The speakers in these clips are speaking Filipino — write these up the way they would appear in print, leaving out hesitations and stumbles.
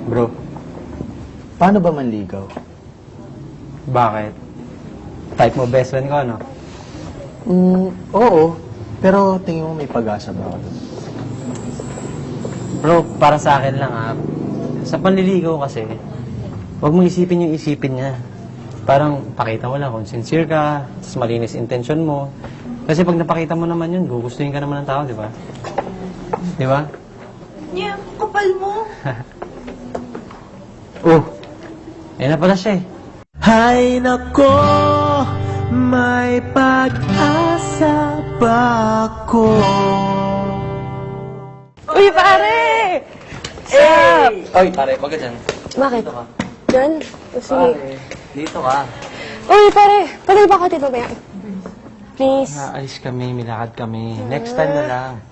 Bro, paano ba manligaw? Bakit? Type mo best friend ko, ano? Oo. Pero tingin mo may pag-asa ba ako dun? Bro, para sa akin lang sa panliligaw kasi, huwag mong isipin yung isipin niya. Parang pakita mo lang kung sincere ka, tapos malinis intention mo. Kasi pag napakita mo naman yun, gugustuhin ka naman ng tao, di ba? Di ba? Niya, kapal mo. Oh, ayun na pala siya eh. Hay nako, may pag-asa ba ako? Uy, pare! Oy, pare, wag ka dyan. Bakit? Dito ka. Diyan? O, sige. Pare, dito ka. Uy, pare! Pwede ba ka dito ba yan? Please. Naalis kami, milakad kami. Next time na lang.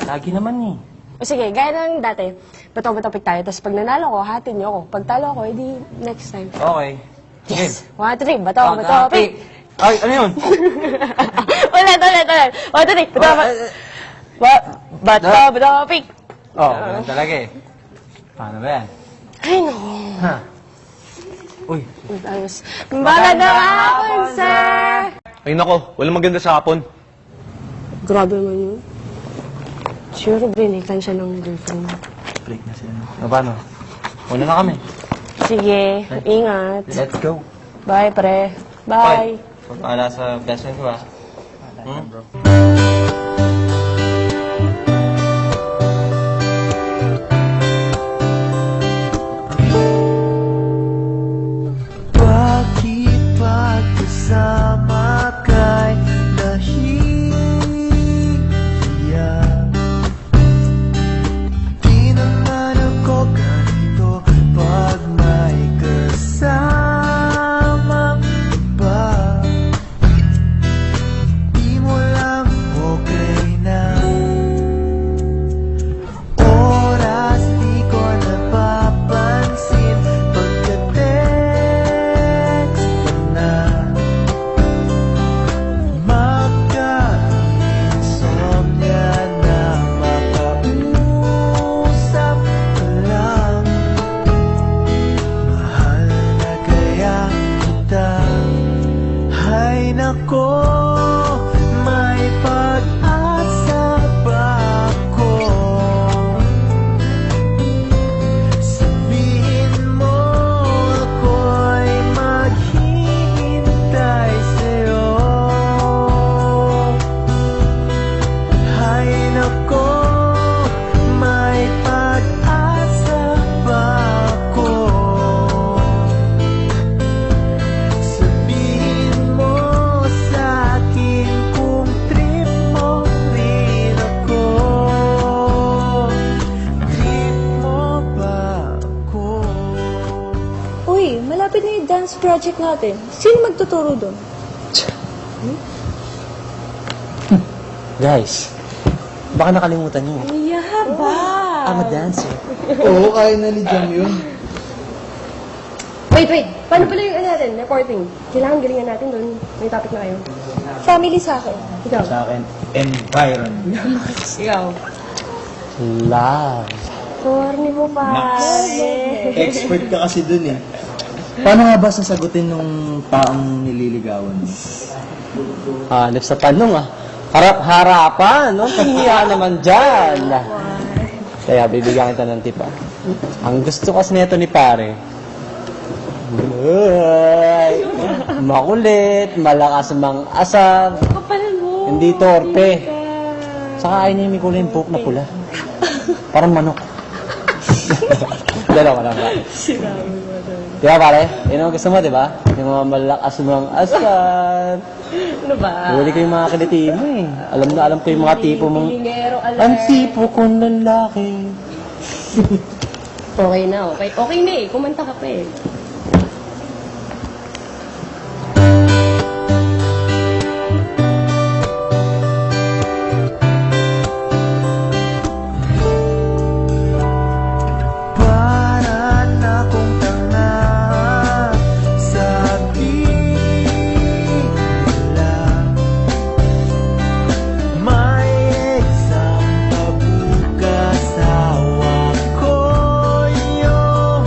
Lagi naman eh. O sige, gaya ng dati, bato-batopik tayo. Tapos pag nanalo ko, hatin niyo ako. Pag talo ako, edi next time. Okay. Yes! 1, 2, 3, bato-batopik! Ay, ano yun? Ulit! 1, 2, 3, bato-batopik! Oo, ganun talaga eh. Paano ba yan? Ay, naku. Ha? Uy. Ayos. Magandang hapon, sir! Ay nako, walang maganda sa hapon. Grabe naman yun. Sure, binikan siya ng girlfriend. Break na sila. O, paano? Una na kami. Sige, ingat. Let's go. Bye, pre. Bye. Pagpala sa best friend ko ah. Bro. Bakit pagkasama kay nahihiya? Di naman ako ganito pag may kasamang iba. Di mo lang okay na. Oras di ko napapansin pagka-text ka na. Magka-insomnia na makausap ka lang. Mahal na kaya kita. Hay nako, may pag-asa ba ako? Sabihin mo ako'y maghihintay sa'yo. Hay nako, may pag-asa ba ako? Sabihin mo sa'kin kung trip mo rin ako. Trip mo ba ako? Uy, malapit na yung dance project natin. Sino magtuturo doon? Guys, baka nakalimutan niyo. Yeah, ba? I'm a dancer. Oo, kaya na ni Jam yun. Wait. Paano pala yung natin? Reporting. Kailangan galingan natin doon. May topic na kayo. Family sa akin. Ikaw. Sa akin, environment. Ikaw. Love. Corny mo, pare. Expert ka kasi dun eh. Paano nga ba sasagutin nung taong nililigawan mo? Hanap sa tanong Harap-harapan, no? Pahiya naman dyan. Kaya bibigyan kita ng tip Ang gusto kasi nito ni pare, ay, makulit, malakas mang-asar, Kapal mo. hindi torpe. Saka ayaw niya yung kulay buhok na pula. Parang manok. Dalawa lang ba? Di ba pare? Yun ang gusto mo, di ba? Yung mga malakas mang-asar. Ano ba? Huli ko yung mga kiliti mo eh. Alam ko yung mga tipo mong... Pilingero, alert. Ang tipo kong lalaki. Okay na, okay. Okay na eh. Kumanta ka pa eh. Para na kung tanga sa bigla. May exam pa bukas, hawak ko yung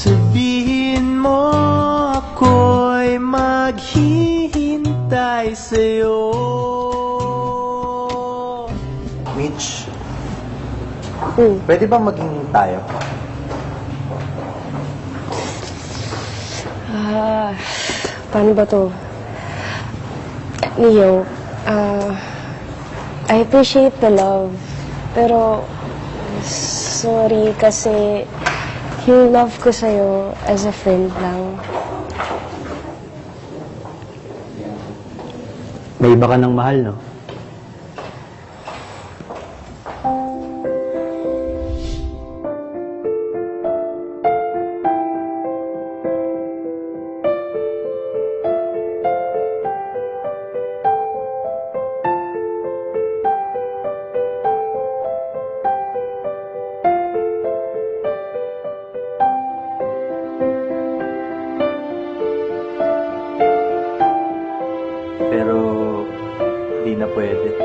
Sabihin mo ako'y maghihintay sa'yo. Mitch, pwede ba maging tayo? Paano ba to? Leo, I appreciate the love, pero sorry kasi yung love ko sa'yo as a friend lang. May iba ka ng mahal, no? Pero, di na pwede.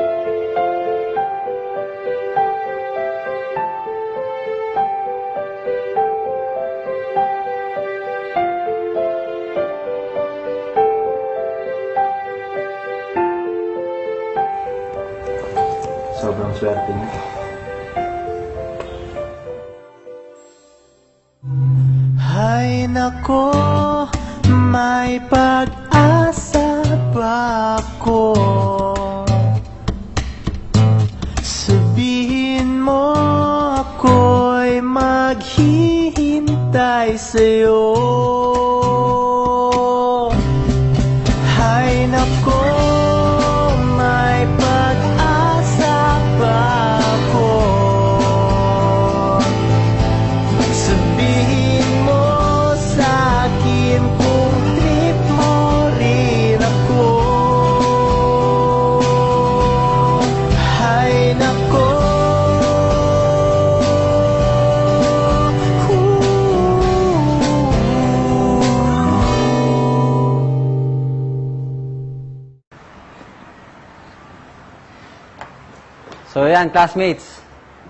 Sobrang swerte niya. Ay nako, may pag-asa ba ako? Sabihin mo ako'y maghihintay sa'yo. Ay nako, may pag-asa ba ako? Sabihin mo sa'kin kung trip mo rin ako. Ay nako, So yan, classmates.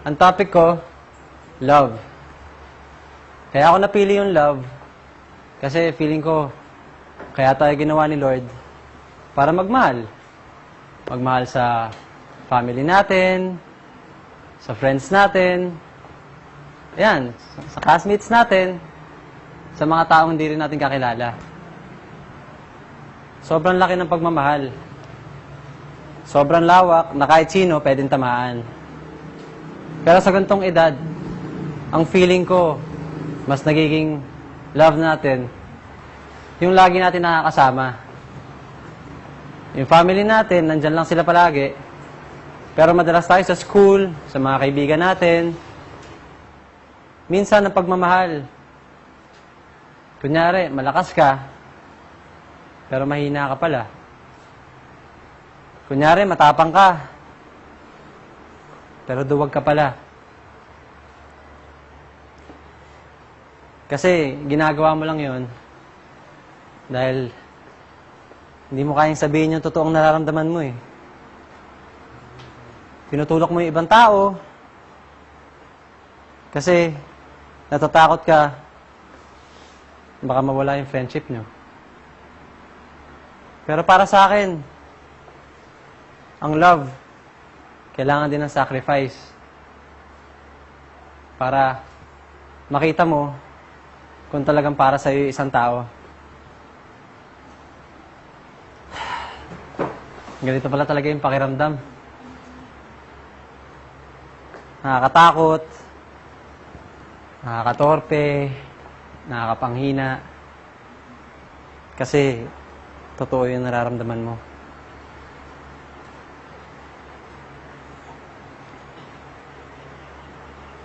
Ang topic ko, love. Kaya ako napili yung love kasi feeling ko kaya tayo ginawa ni Lord para magmahal. Magmahal sa family natin, sa friends natin, ayan, sa classmates natin, sa mga taong hindi rin natin kakilala. Sobrang laki ng pagmamahal. Sobrang lawak na kahit sino pwedeng tamaan. Pero sa ganitong edad, ang feeling ko, mas nagiging love natin, yung lagi natin nakakasama. Yung family natin, nandyan lang sila palagi. Pero madalas tayo sa school, sa mga kaibigan natin. Minsan, ang pagmamahal. Kunyari, malakas ka, pero mahina ka pala. Kunyari, matapang ka, pero duwag ka pala. Kasi, ginagawa mo lang yon dahil hindi mo kayang sabihin yung totoong nararamdaman mo eh. Tinutulok mo yung ibang tao kasi natatakot ka baka mawala yung friendship nyo. Pero para sa akin, ang love, kailangan din ng sacrifice para makita mo kung talagang para sa'yo yung isang tao. Ganito pala talaga yung pakiramdam. Nakakatakot, nakakatorpe, nakakapanghina. Kasi, totoo yung nararamdaman mo.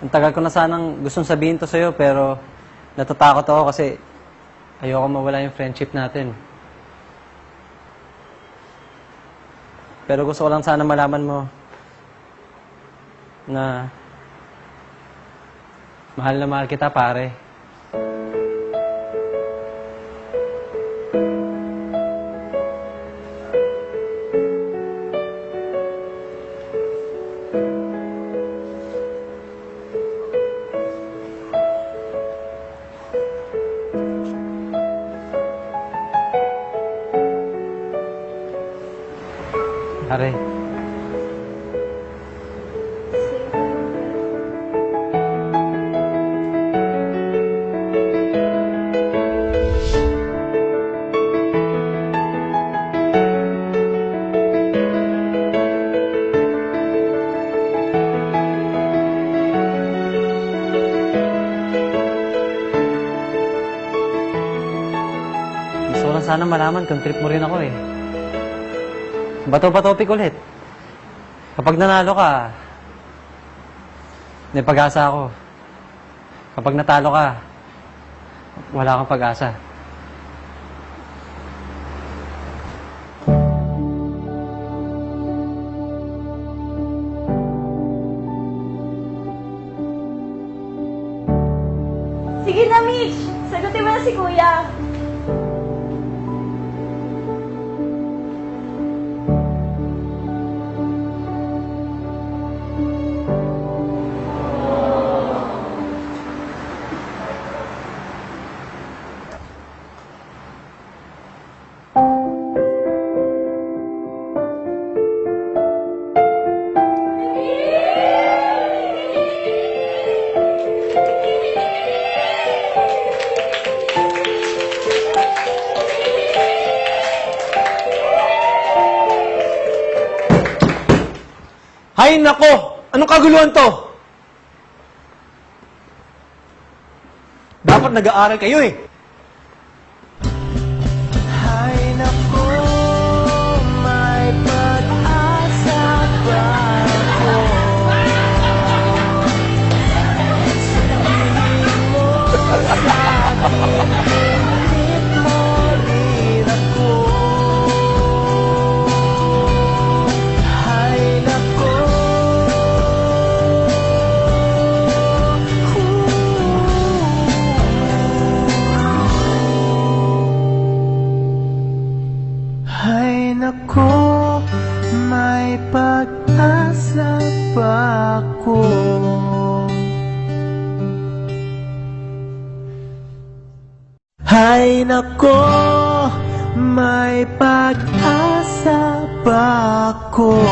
Ang tagal ko na sanang gustong sabihin to sa'yo, pero natatakot ako kasi ayoko mawala yung friendship natin. Pero gusto ko lang sana malaman mo na mahal kita, pare. Are. Gusto ko lang sana malaman kung trip mo rin ako eh. Bato pa topic ulit. Kapag nanalo ka, may pag-asa ako. Kapag natalo ka, wala kang pag-asa. Sige na, Mitch! Sagutin mo na si Kuya. Hay nako! Anong kaguluhan to? Dapat nag-aaral kayo eh. Ay nako, may pag-asa ba ako? Sabihin mo sa'kin kung trip mo rin ako. Ay nako, ay nako, may pag-asa ba ako? Ay nako, may pag-asa ba ako?